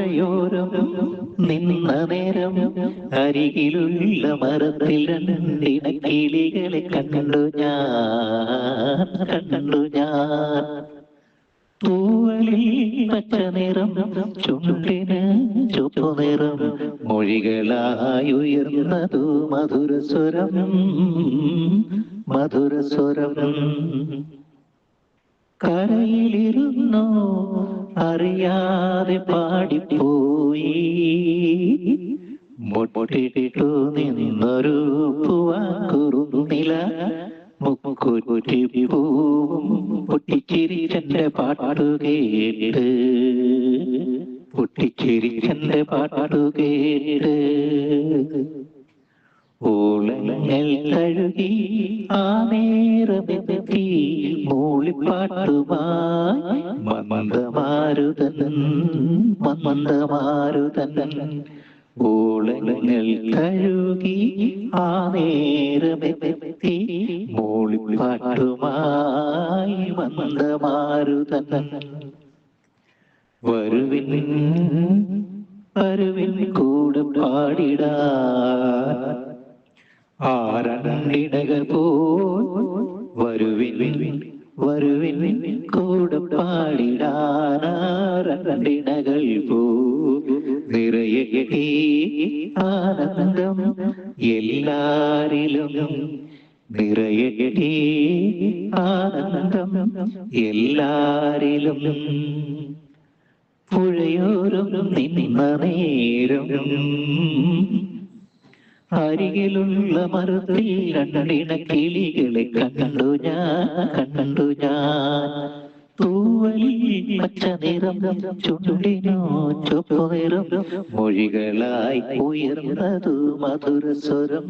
പുഴയോരം നിന്ന നേരം അരികിലുള്ള മരത്തിൽ രണ്ടിണക്കിളികളെ കണ്ടു ഞാൻ തൂവലിൽ പച്ച നിറം ചുണ്ടിന് ചുവപ്പു നിറം മൊഴികളായി ഉയർന്നതു മധുരസ്വരം കരയിലിരുന്നോ അറിയാതെ പാടിപ്പോയി മൊട്ടിട്ടു നിന്നൊരു പൂവാക്കുറുനില മുക്കുറ്റിപ്പൂവും പൊട്ടിച്ചിരിച്ചെന്റെ പാട്ടുകേട്ട് ഓളങ്ങൾ കഴുകി ആ നേരമെത്തി മൂളിപ്പാട്ടുമായി മന്ദമാരുതൻ ഓളങ്ങൾ കഴുകി ആ നേരമെത്തി മൂളിപ്പാട്ടുമായി മന്ദമാരുതൻ വരുവിൻ കൂടെ പാടിടാ ആരണ്ടിണകൾ വരുവിൻ കൂടെ പാടിടാരണ്ടിണകൾ നിറയെ ആനന്ദം എല്ലാരിലും നിറയെ ആനന്ദം എല്ലാരിലും പുഴയോരം നിന്ന നേരം അരികിലുള്ള മരത്തിൽ രണ്ടിണക്കിളികളെ കണ്ടു ഞാൻ തൂവലിൽ പച്ച നിറം ചുണ്ടിനോ ചുവപ്പു നിറം മൊഴികളായി ഉയർന്നതു മധുരസ്വരം